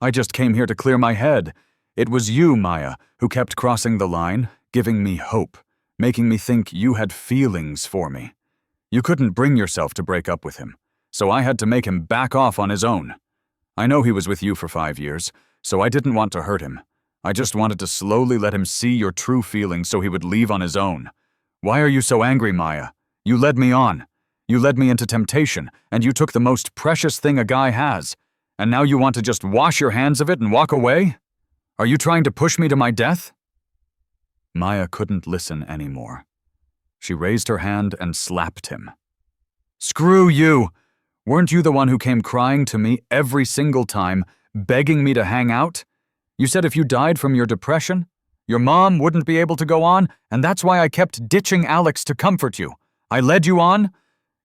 "I just came here to clear my head. It was you, Maya, who kept crossing the line, giving me hope, making me think you had feelings for me. You couldn't bring yourself to break up with him, so I had to make him back off on his own. I know he was with you for 5 years, so I didn't want to hurt him. I just wanted to slowly let him see your true feelings so he would leave on his own. Why are you so angry, Maya? You led me on. You led me into temptation, and you took the most precious thing a guy has, and now you want to just wash your hands of it and walk away? Are you trying to push me to my death?" Maya couldn't listen anymore. She raised her hand and slapped him. "Screw you! Weren't you the one who came crying to me every single time, begging me to hang out? You said if you died from your depression, your mom wouldn't be able to go on, and that's why I kept ditching Alex to comfort you. I led you on?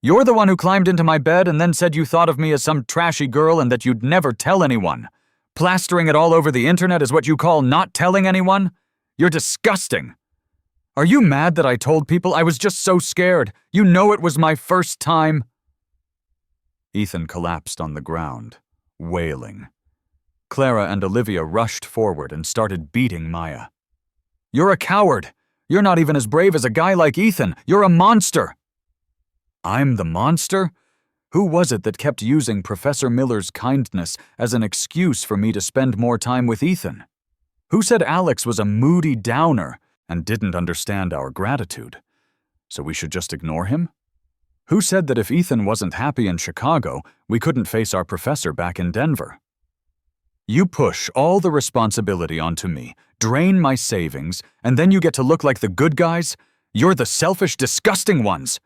You're the one who climbed into my bed and then said you thought of me as some trashy girl and that you'd never tell anyone. Plastering it all over the internet is what you call not telling anyone? You're disgusting. Are you mad that I told people? I was just so scared. You know it was my first time." Ethan collapsed on the ground, wailing. Clara and Olivia rushed forward and started beating Maya. "You're a coward. You're not even as brave as a guy like Ethan. You're a monster." "I'm the monster? Who was it that kept using Professor Miller's kindness as an excuse for me to spend more time with Ethan? Who said Alex was a moody downer and didn't understand our gratitude? So we should just ignore him? Who said that if Ethan wasn't happy in Chicago, we couldn't face our professor back in Denver? You push all the responsibility onto me, drain my savings, and then you get to look like the good guys? You're the selfish, disgusting ones!"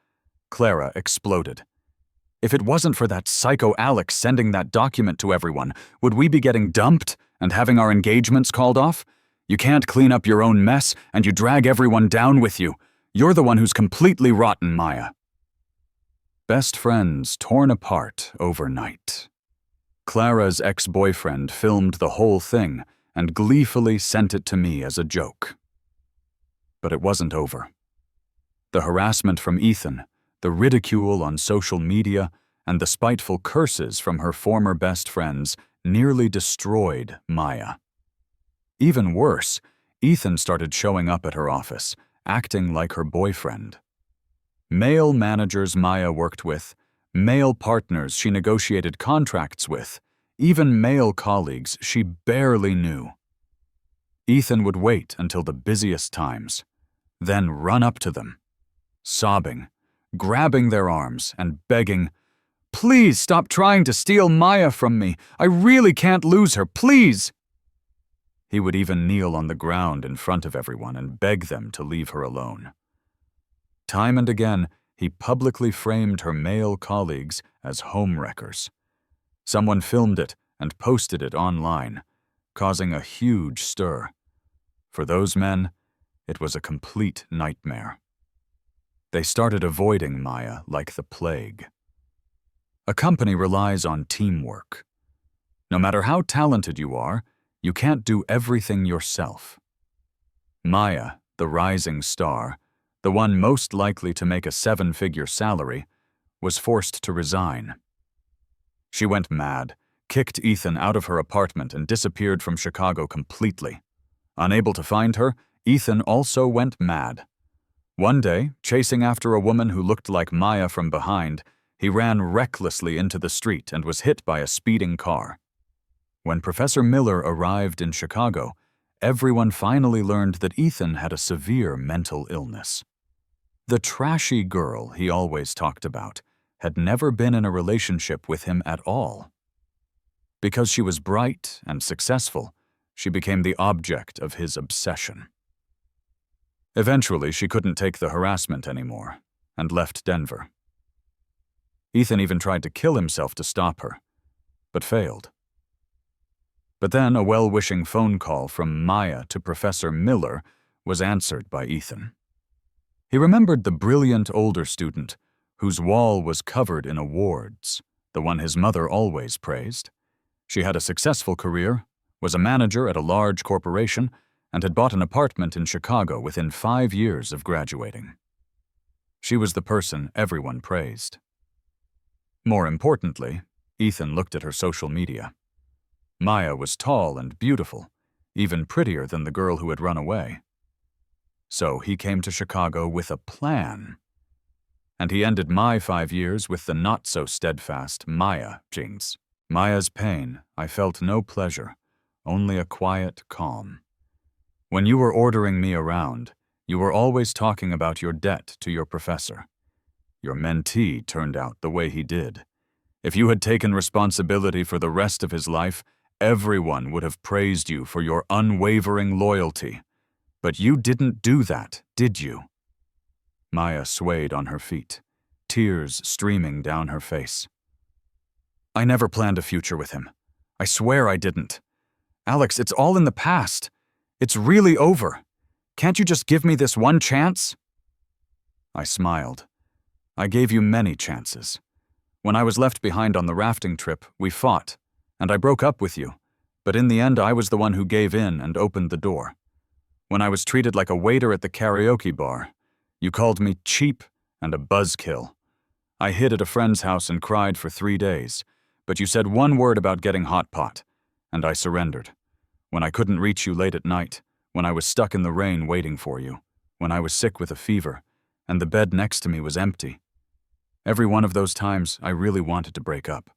Clara exploded. "If it wasn't for that psycho Alex sending that document to everyone, would we be getting dumped and having our engagements called off? You can't clean up your own mess, and you drag everyone down with you. You're the one who's completely rotten, Maya." Best friends torn apart overnight. Clara's ex-boyfriend filmed the whole thing and gleefully sent it to me as a joke. But it wasn't over. The harassment from Ethan, the ridicule on social media, and the spiteful curses from her former best friends nearly destroyed Maya. Even worse, Ethan started showing up at her office, acting like her boyfriend. Male managers Maya worked with, male partners she negotiated contracts with, even male colleagues she barely knew. Ethan would wait until the busiest times, then run up to them, sobbing, grabbing their arms and begging, "Please stop trying to steal Maya from me. I really can't lose her, please." He would even kneel on the ground in front of everyone and beg them to leave her alone. Time and again, he publicly framed her male colleagues as homewreckers. Someone filmed it and posted it online, causing a huge stir. For those men, it was a complete nightmare. They started avoiding Maya like the plague. A company relies on teamwork. No matter how talented you are, you can't do everything yourself. Maya, the rising star, the one most likely to make a 7-figure salary, was forced to resign. She went mad, kicked Ethan out of her apartment, and disappeared from Chicago completely. Unable to find her, Ethan also went mad. One day, chasing after a woman who looked like Maya from behind, he ran recklessly into the street and was hit by a speeding car. When Professor Miller arrived in Chicago, everyone finally learned that Ethan had a severe mental illness. The trashy girl he always talked about had never been in a relationship with him at all. Because she was bright and successful, she became the object of his obsession. Eventually, she couldn't take the harassment anymore and left Denver. Ethan even tried to kill himself to stop her, but failed. But then a well-wishing phone call from Maya to Professor Miller was answered by Ethan. He remembered the brilliant older student whose wall was covered in awards, the one his mother always praised. She had a successful career, was a manager at a large corporation, and had bought an apartment in Chicago within 5 years of graduating. She was the person everyone praised. More importantly, Ethan looked at her social media. Maya was tall and beautiful, even prettier than the girl who had run away. So he came to Chicago with a plan. And he ended my 5 years with the not-so-steadfast Maya jinx. Maya's pain, I felt no pleasure, only a quiet calm. When you were ordering me around, you were always talking about your debt to your professor. Your mentee turned out the way he did. If you had taken responsibility for the rest of his life, everyone would have praised you for your unwavering loyalty. But you didn't do that, did you? Maya swayed on her feet, tears streaming down her face. I never planned a future with him. I swear I didn't. Alex, it's all in the past. It's really over. Can't you just give me this one chance? I smiled. I gave you many chances. When I was left behind on the rafting trip, we fought, and I broke up with you. But in the end, I was the one who gave in and opened the door. When I was treated like a waiter at the karaoke bar, you called me cheap and a buzzkill. I hid at a friend's house and cried for 3 days, but you said one word about getting hot pot, and I surrendered. When I couldn't reach you late at night, when I was stuck in the rain waiting for you, when I was sick with a fever, and the bed next to me was empty. Every one of those times, I really wanted to break up.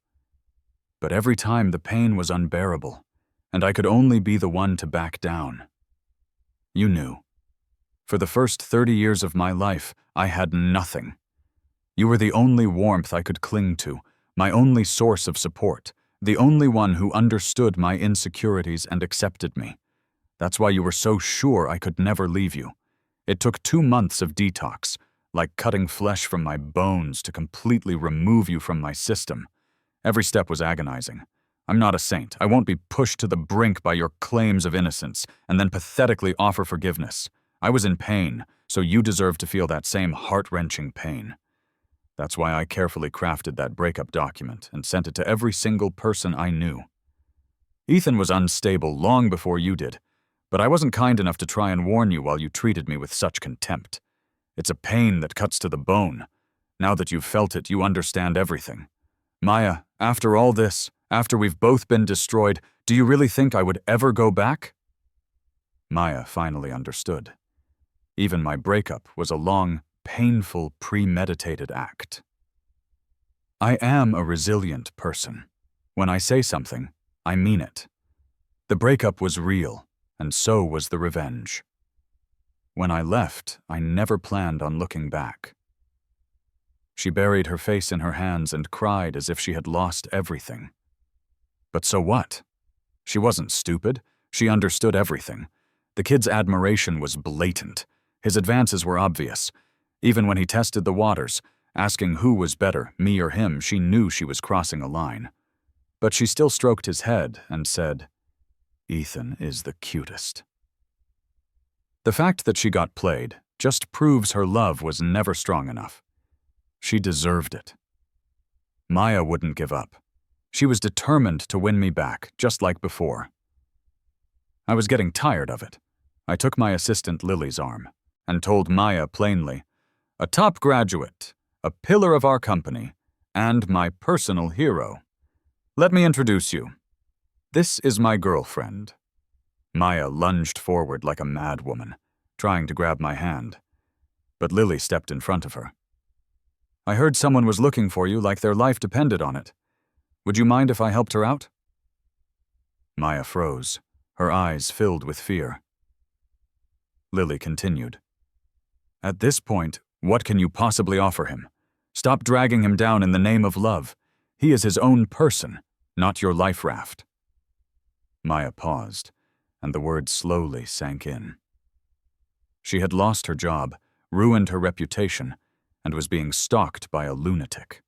But every time the pain was unbearable, and I could only be the one to back down. You knew. For the first 30 years of my life, I had nothing. You were the only warmth I could cling to, my only source of support, the only one who understood my insecurities and accepted me. That's why you were so sure I could never leave you. It took 2 months of detox, like cutting flesh from my bones to completely remove you from my system. Every step was agonizing. I'm not a saint. I won't be pushed to the brink by your claims of innocence and then pathetically offer forgiveness. I was in pain, so you deserve to feel that same heart-wrenching pain. That's why I carefully crafted that breakup document and sent it to every single person I knew. Ethan was unstable long before you did, but I wasn't kind enough to try and warn you while you treated me with such contempt. It's a pain that cuts to the bone. Now that you've felt it, you understand everything. Maya, after all this, after we've both been destroyed, do you really think I would ever go back? Maya finally understood. Even my breakup was a long, painful, premeditated act. I am a resilient person. When I say something, I mean it. The breakup was real, and so was the revenge. When I left, I never planned on looking back. She buried her face in her hands and cried as if she had lost everything. But so what? She wasn't stupid. She understood everything. The kid's admiration was blatant. His advances were obvious. Even when he tested the waters, asking who was better, me or him, she knew she was crossing a line. But she still stroked his head and said, "Ethan is the cutest." The fact that she got played just proves her love was never strong enough. She deserved it. Maya wouldn't give up. She was determined to win me back, just like before. I was getting tired of it. I took my assistant Lily's arm and told Maya plainly, "A top graduate, a pillar of our company, and my personal hero. Let me introduce you. This is my girlfriend." Maya lunged forward like a mad woman, trying to grab my hand. But Lily stepped in front of her. "I heard someone was looking for you like their life depended on it. Would you mind if I helped her out?" Maya froze, her eyes filled with fear. Lily continued. "At this point, what can you possibly offer him? Stop dragging him down in the name of love. He is his own person, not your life raft." Maya paused, and the words slowly sank in. She had lost her job, ruined her reputation, and was being stalked by a lunatic.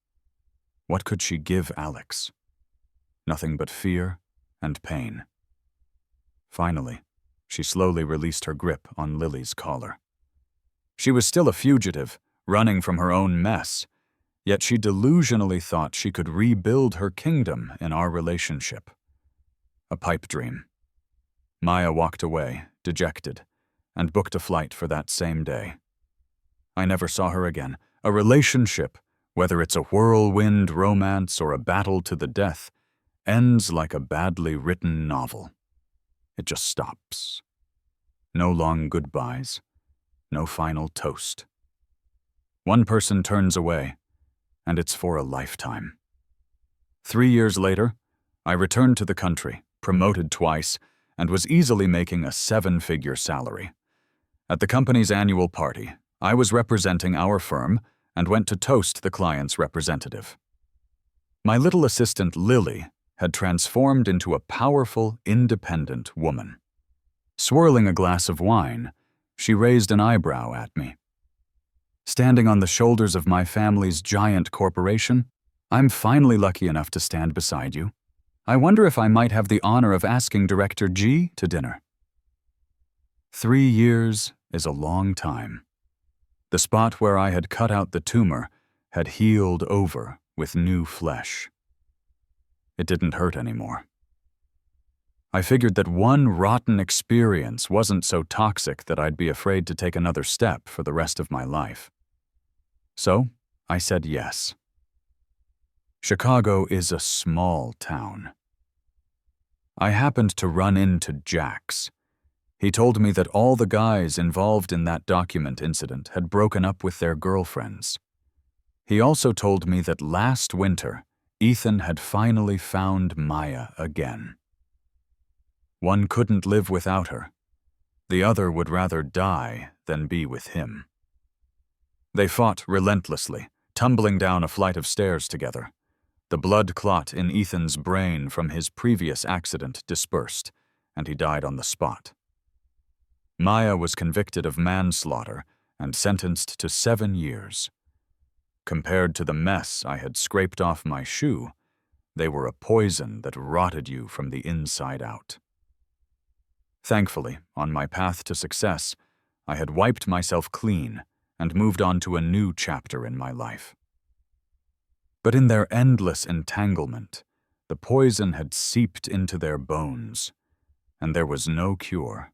What could she give Alex? Nothing but fear and pain. Finally, she slowly released her grip on Lily's collar. She was still a fugitive, running from her own mess, yet she delusionally thought she could rebuild her kingdom in our relationship. A pipe dream. Maya walked away, dejected, and booked a flight for that same day. I never saw her again. A relationship, whether it's a whirlwind romance or a battle to the death, ends like a badly written novel. It just stops. No long goodbyes, no final toast. One person turns away, and it's for a lifetime. 3 years later, I returned to the country, promoted twice, and was easily making a 7-figure salary. At the company's annual party, I was representing our firm and went to toast the client's representative. My little assistant Lily had transformed into a powerful, independent woman. Swirling a glass of wine, she raised an eyebrow at me. Standing on the shoulders of my family's giant corporation, I'm finally lucky enough to stand beside you. I wonder if I might have the honor of asking Director G to dinner. 3 years is a long time. The spot where I had cut out the tumor had healed over with new flesh. It didn't hurt anymore. I figured that one rotten experience wasn't so toxic that I'd be afraid to take another step for the rest of my life. So, I said yes. Chicago is a small town. I happened to run into Jax. He told me that all the guys involved in that document incident had broken up with their girlfriends. He also told me that last winter, Ethan had finally found Maya again. One couldn't live without her. The other would rather die than be with him. They fought relentlessly, tumbling down a flight of stairs together. The blood clot in Ethan's brain from his previous accident dispersed, and he died on the spot. Maya was convicted of manslaughter and sentenced to 7 years. Compared to the mess I had scraped off my shoe, they were a poison that rotted you from the inside out. Thankfully, on my path to success, I had wiped myself clean and moved on to a new chapter in my life. But in their endless entanglement, the poison had seeped into their bones, and there was no cure.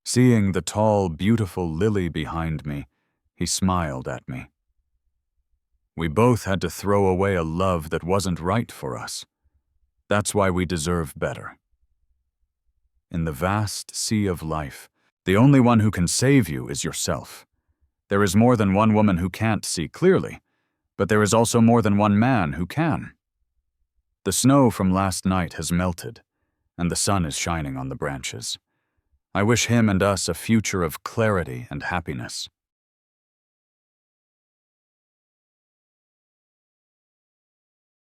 Seeing the tall, beautiful Lily behind me, he smiled at me. We both had to throw away a love that wasn't right for us. That's why we deserve better. In the vast sea of life, the only one who can save you is yourself. There is more than one woman who can't see clearly, but there is also more than one man who can. The snow from last night has melted, and the sun is shining on the branches. I wish him and us a future of clarity and happiness.